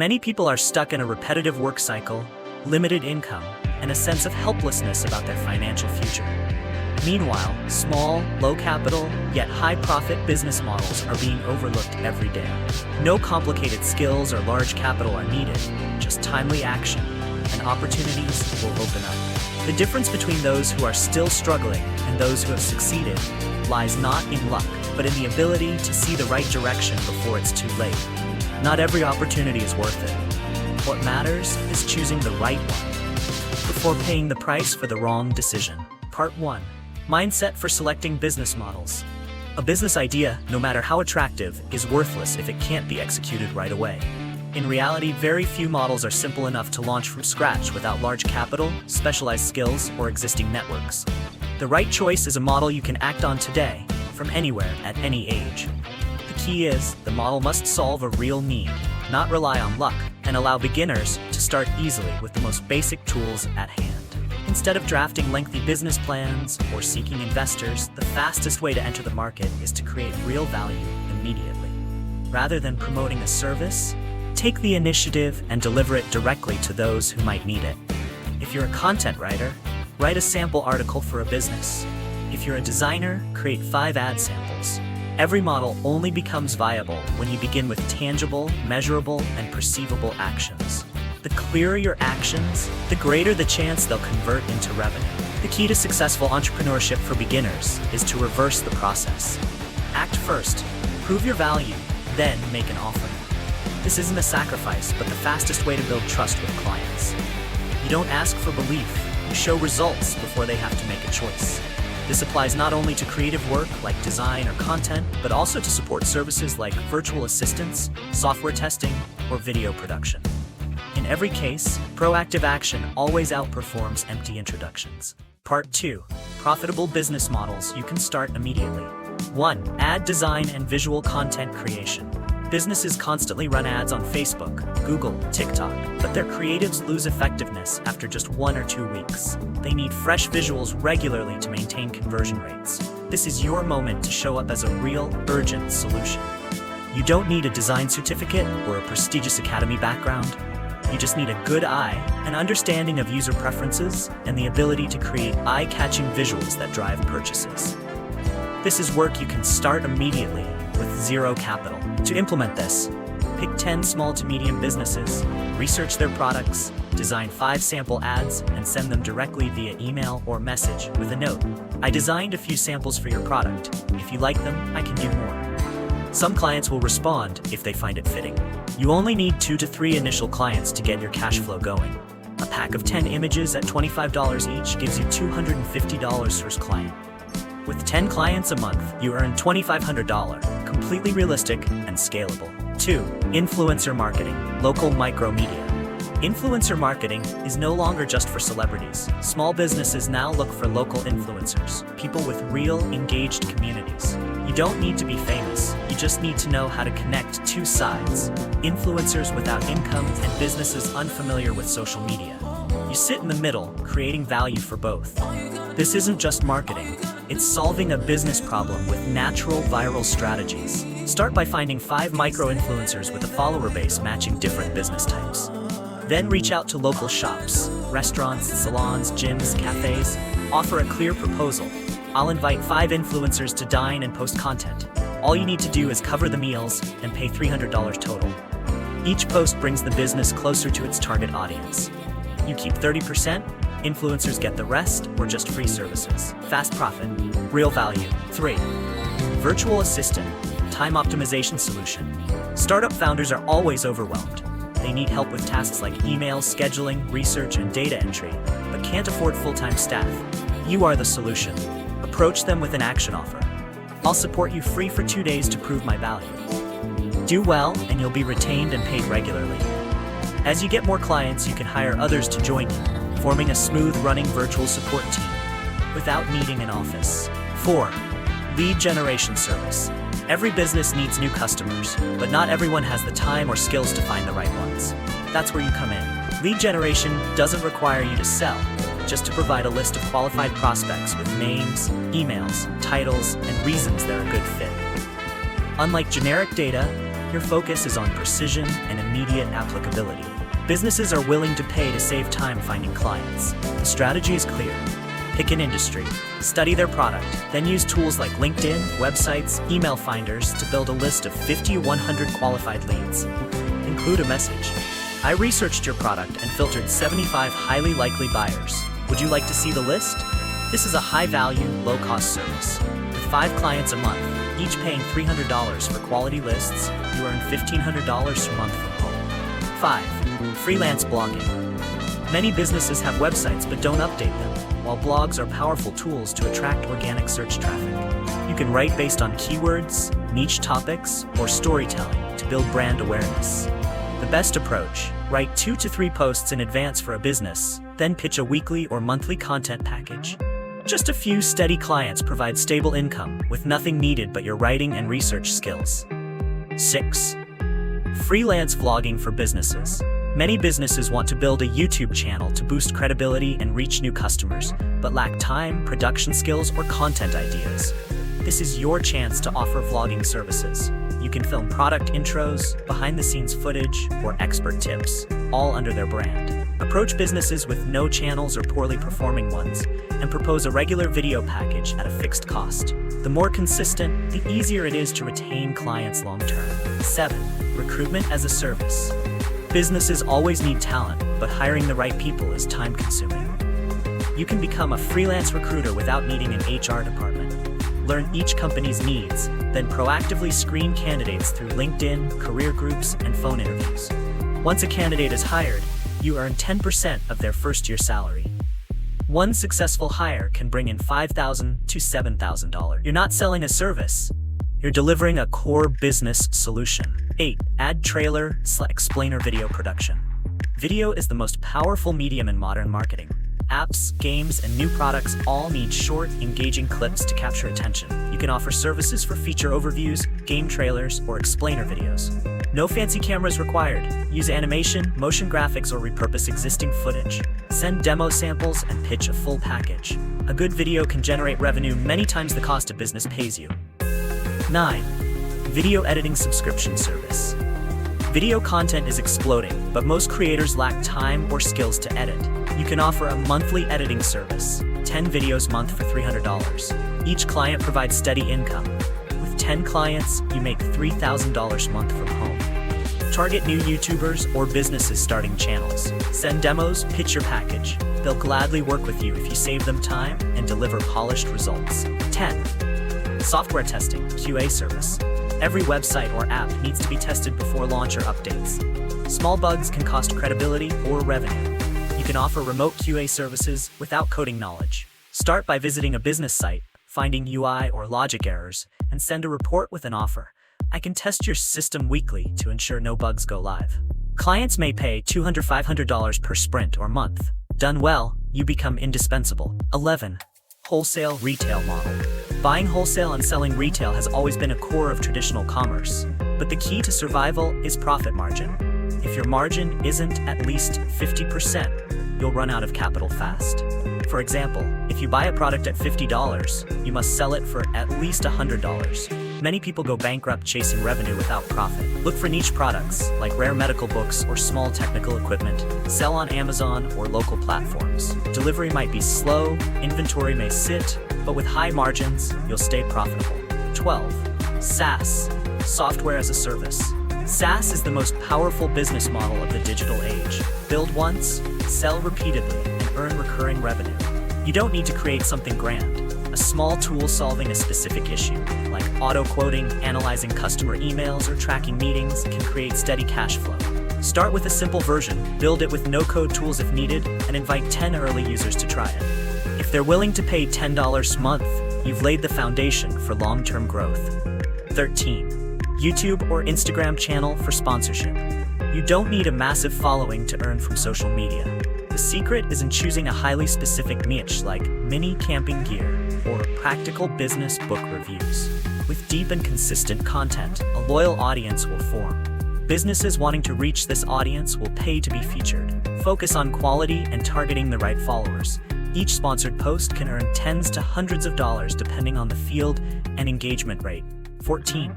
Many people are stuck in a repetitive work cycle, limited income, and a sense of helplessness about their financial future. Meanwhile, small, low-capital, yet high-profit business models are being overlooked every day. No complicated skills or large capital are needed, just timely action, and opportunities will open up. The difference between those who are still struggling and those who have succeeded lies not in luck, but in the ability to see the right direction before it's too late. Not every opportunity is worth it. What matters is choosing the right one before paying the price for the wrong decision. Part 1. Mindset for selecting business models. A business idea, no matter how attractive, is worthless if it can't be executed right away. In reality, very few models are simple enough to launch from scratch without large capital, specialized skills, or existing networks. The right choice is a model you can act on today, from anywhere, at any age. The key is, the model must solve a real need, not rely on luck, and allow beginners to start easily with the most basic tools at hand. Instead of drafting lengthy business plans or seeking investors, the fastest way to enter the market is to create real value immediately. Rather than promoting a service, take the initiative and deliver it directly to those who might need it. If you're a content writer, write a sample article for a business. If you're a designer, create 5 ad samples. Every model only becomes viable when you begin with tangible, measurable, and perceivable actions. The clearer your actions, the greater the chance they'll convert into revenue. The key to successful entrepreneurship for beginners is to reverse the process. Act first, prove your value, then make an offer. This isn't a sacrifice, but the fastest way to build trust with clients. You don't ask for belief, you show results before they have to make a choice. This applies not only to creative work like design or content, but also to support services like virtual assistants, software testing, or video production. In every case, proactive action always outperforms empty introductions. Part 2. Profitable business models you can start immediately. 1. Ad design and visual content creation. Businesses constantly run ads on Facebook, Google, TikTok, but their creatives lose effectiveness after just 1 or 2 weeks. They need fresh visuals regularly to maintain conversion rates. This is your moment to show up as a real, urgent solution. You don't need a design certificate or a prestigious academy background. You just need a good eye, an understanding of user preferences, and the ability to create eye-catching visuals that drive purchases. This is work you can start immediately with zero capital. To implement this, pick 10 small to medium businesses, research their products, design 5 sample ads, and send them directly via email or message with a note. I designed a few samples for your product. If you like them, I can do more. Some clients will respond if they find it fitting. You only need 2 to 3 initial clients to get your cash flow going. A pack of 10 images at $25 each gives you $250 first client. With 10 clients a month, you earn $2,500, completely realistic and scalable. 2. Influencer marketing, local micromedia. Influencer marketing is no longer just for celebrities. Small businesses now look for local influencers, people with real, engaged communities. You don't need to be famous, you just need to know how to connect 2 sides: influencers without income and businesses unfamiliar with social media. You sit in the middle, creating value for both. This isn't just marketing, it's solving a business problem with natural viral strategies. Start by finding 5 micro-influencers with a follower base matching different business types. Then reach out to local shops, restaurants, salons, gyms, cafes. Offer a clear proposal. I'll invite 5 influencers to dine and post content. All you need to do is cover the meals and pay $300 total. Each post brings the business closer to its target audience. You keep 30%, influencers get the rest, or just free services. Fast profit, real value. 3. Virtual assistant, time optimization solution. Startup founders are always overwhelmed. They need help with tasks like email, scheduling, research, and data entry, but can't afford full-time staff. You are the solution. Approach them with an action offer. I'll support you free for 2 days to prove my value. Do well, and you'll be retained and paid regularly. As you get more clients, you can hire others to join you, forming a smooth-running virtual support team without needing an office. 4. Lead generation service. Every business needs new customers, but not everyone has the time or skills to find the right ones. That's where you come in. Lead generation doesn't require you to sell, just to provide a list of qualified prospects with names, emails, titles, and reasons they're a good fit. Unlike generic data, Your focus is on precision and immediate applicability. Businesses are willing to pay to save time finding clients. The strategy is clear. Pick an industry, study their product, then use tools like LinkedIn, websites, email finders to build a list of 50 to 100 qualified leads. Include a message. I researched your product and filtered 75 highly likely buyers. Would you like to see the list? This is a high-value, low-cost service. With 5 clients a month, each paying $300 for quality lists, you earn $1,500 per month from home. 5. Freelance blogging. Many businesses have websites but don't update them, while blogs are powerful tools to attract organic search traffic. You can write based on keywords, niche topics, or storytelling to build brand awareness. The best approach: write 2 to 3 posts in advance for a business, then pitch a weekly or monthly content package. Just a few steady clients provide stable income with nothing needed but your writing and research skills. 6. Freelance vlogging for businesses. Many businesses want to build a YouTube channel to boost credibility and reach new customers, but lack time, production skills, or content ideas. This is your chance to offer vlogging services. You can film product intros, behind-the-scenes footage, or expert tips, all under their brand. Approach businesses with no channels or poorly performing ones, and propose a regular video package at a fixed cost. The more consistent, the easier it is to retain clients long-term. 7. Recruitment as a service. Businesses always need talent, but hiring the right people is time-consuming. You can become a freelance recruiter without needing an HR department. Learn each company's needs, then proactively screen candidates through LinkedIn, career groups, and phone interviews. Once a candidate is hired, you earn 10% of their first-year salary. One successful hire can bring in $5,000 to $7,000. You're not selling a service. You're delivering a core business solution. 8. Ad trailer / explainer video production. Video is the most powerful medium in modern marketing. Apps, games, and new products all need short, engaging clips to capture attention. You can offer services for feature overviews, game trailers, or explainer videos. No fancy cameras required. Use animation, motion graphics, or repurpose existing footage. Send demo samples and pitch a full package. A good video can generate revenue many times the cost a business pays you. 9. Video editing subscription service. Video content is exploding, but most creators lack time or skills to edit. You can offer a monthly editing service, 10 videos a month for $300. Each client provides steady income. With 10 clients, you make $3,000 a month from home. Target new YouTubers or businesses starting channels. Send demos, pitch your package. They'll gladly work with you if you save them time and deliver polished results. 10. Software testing, QA service. Every website or app needs to be tested before launch or updates. Small bugs can cost credibility or revenue. You can offer remote QA services without coding knowledge. Start by visiting a business site, finding UI or logic errors, and send a report with an offer. I can test your system weekly to ensure no bugs go live. Clients may pay $200 to $500 per sprint or month. Done well, you become indispensable. 11. Wholesale retail model. Buying wholesale and selling retail has always been a core of traditional commerce, but the key to survival is profit margin. If your margin isn't at least 50%, you'll run out of capital fast. For example, if you buy a product at $50, you must sell it for at least $100. Many people go bankrupt chasing revenue without profit. Look for niche products, like rare medical books or small technical equipment. Sell on Amazon or local platforms. Delivery might be slow, inventory may sit, but with high margins, you'll stay profitable. 12. SaaS, software as a service. SaaS is the most powerful business model of the digital age. Build once, sell repeatedly, and earn recurring revenue. You don't need to create something grand. A small tool solving a specific issue, like auto-quoting, analyzing customer emails, or tracking meetings, can create steady cash flow. Start with a simple version, build it with no-code tools if needed, and invite 10 early users to try it. If they're willing to pay $10 a month, you've laid the foundation for long-term growth. 13. YouTube or Instagram channel for sponsorship. You don't need a massive following to earn from social media. The secret is in choosing a highly specific niche like mini camping gear or practical business book reviews. With deep and consistent content, a loyal audience will form. Businesses wanting to reach this audience will pay to be featured. Focus on quality and targeting the right followers. Each sponsored post can earn tens to hundreds of dollars depending on the field and engagement rate. 14.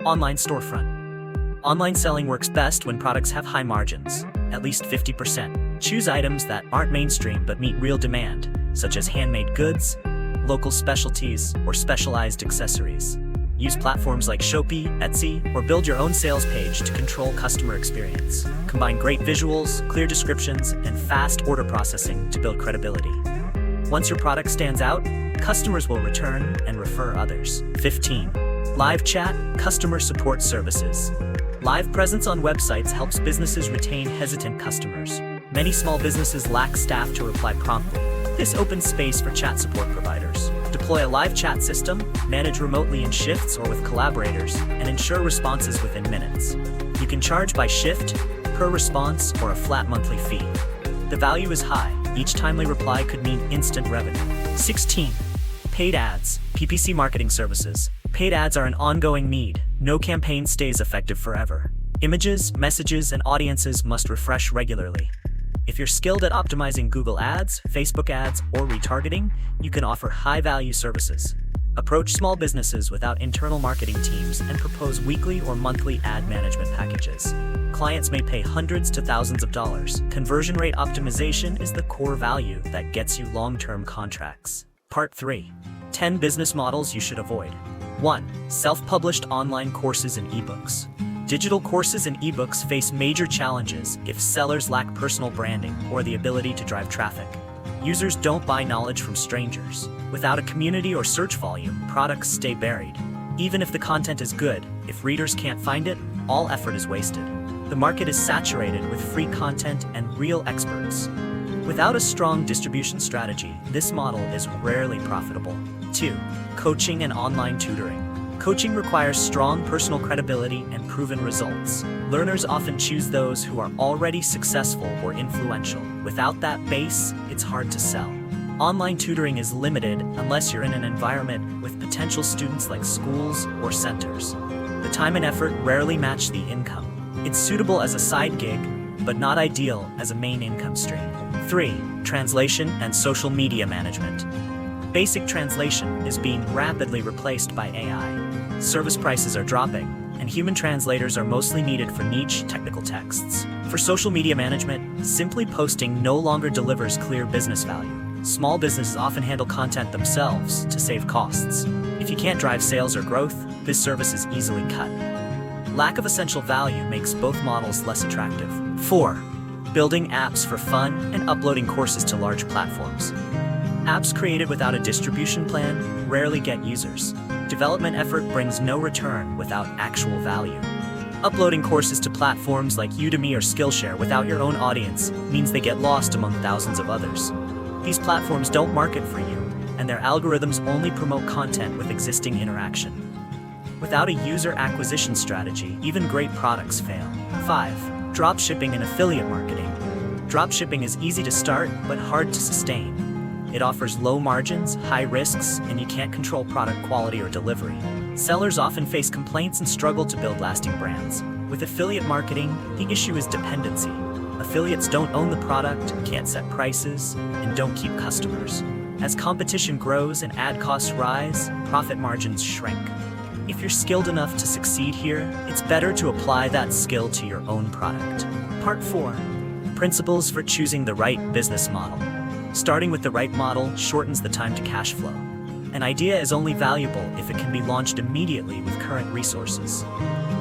Online storefront. Online selling works best when products have high margins, at least 50%. Choose items that aren't mainstream but meet real demand, such as handmade goods, local specialties, or specialized accessories. Use platforms like Shopee, Etsy, or build your own sales page to control customer experience. Combine great visuals, clear descriptions, and fast order processing to build credibility. Once your product stands out, customers will return and refer others. 15. Live chat, customer support services. Live presence on websites helps businesses retain hesitant customers. Many small businesses lack staff to reply promptly. This opens space for chat support providers. Deploy a live chat system, manage remotely in shifts or with collaborators, and ensure responses within minutes. You can charge by shift, per response, or a flat monthly fee. The value is high. Each timely reply could mean instant revenue. 16. Paid ads, PPC marketing services. Paid ads are an ongoing need. No campaign stays effective forever. Images, messages, and audiences must refresh regularly. If you're skilled at optimizing Google Ads, Facebook ads, or retargeting, you can offer high-value services. Approach small businesses without internal marketing teams and propose weekly or monthly ad management packages. Clients may pay hundreds to thousands of dollars. Conversion rate optimization is the core value that gets you long-term contracts. Part 3. 10 business models you should avoid. 1. Self-published online courses and ebooks. Digital courses and ebooks face major challenges if sellers lack personal branding or the ability to drive traffic. Users don't buy knowledge from strangers. Without a community or search volume, products stay buried. Even if the content is good, if readers can't find it, all effort is wasted. The market is saturated with free content and real experts. Without a strong distribution strategy, this model is rarely profitable. 2. Coaching and online tutoring. Coaching requires strong personal credibility and proven results. Learners often choose those who are already successful or influential. Without that base, it's hard to sell. Online tutoring is limited unless you're in an environment with potential students like schools or centers. The time and effort rarely match the income. It's suitable as a side gig, but not ideal as a main income stream. 3. Translation and social media management. Basic translation is being rapidly replaced by AI. Service prices are dropping, and human translators are mostly needed for niche technical texts. For social media management, simply posting no longer delivers clear business value. Small businesses often handle content themselves to save costs. If you can't drive sales or growth, this service is easily cut. Lack of essential value makes both models less attractive. 4. Building apps for fun and uploading courses to large platforms. Apps created without a distribution plan rarely get users. Development effort brings no return without actual value. Uploading courses to platforms like Udemy or Skillshare without your own audience means they get lost among thousands of others. These platforms don't market for you, and their algorithms only promote content with existing interaction. Without a user acquisition strategy, even great products fail. 5. Dropshipping and affiliate marketing. Dropshipping is easy to start, but hard to sustain. It offers low margins, high risks, and you can't control product quality or delivery. Sellers often face complaints and struggle to build lasting brands. With affiliate marketing, the issue is dependency. Affiliates don't own the product, can't set prices, and don't keep customers. As competition grows and ad costs rise, profit margins shrink. If you're skilled enough to succeed here, it's better to apply that skill to your own product. Part 4. Principles for choosing the right business model. Starting with the right model shortens the time to cash flow. An idea is only valuable if it can be launched immediately with current resources.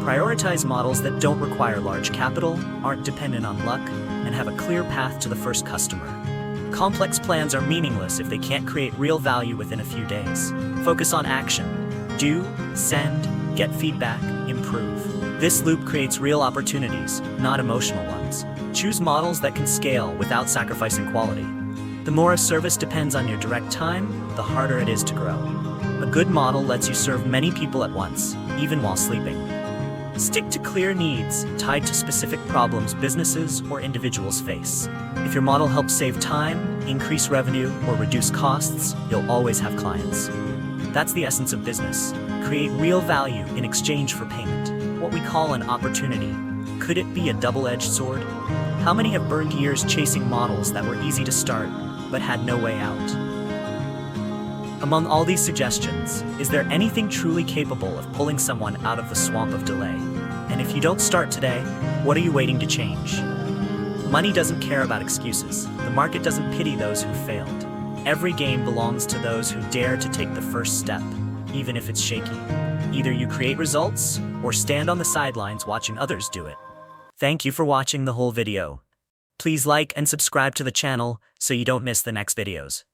Prioritize models that don't require large capital, aren't dependent on luck, and have a clear path to the first customer. Complex plans are meaningless if they can't create real value within a few days. Focus on action. Do, send, get feedback, improve. This loop creates real opportunities, not emotional ones. Choose models that can scale without sacrificing quality. The more a service depends on your direct time, the harder it is to grow. A good model lets you serve many people at once, even while sleeping. Stick to clear needs tied to specific problems businesses or individuals face. If your model helps save time, increase revenue, or reduce costs, you'll always have clients. That's the essence of business. Create real value in exchange for payment. What we call an opportunity. Could it be a double-edged sword? How many have burned years chasing models that were easy to start, but had no way out? Among all these suggestions, is there anything truly capable of pulling someone out of the swamp of delay? And if you don't start today, what are you waiting to change? Money doesn't care about excuses. The market doesn't pity those who failed. Every game belongs to those who dare to take the first step, even if it's shaky. Either you create results or stand on the sidelines watching others do it. Thank you for watching the whole video. Please like and subscribe to the channel so you don't miss the next videos.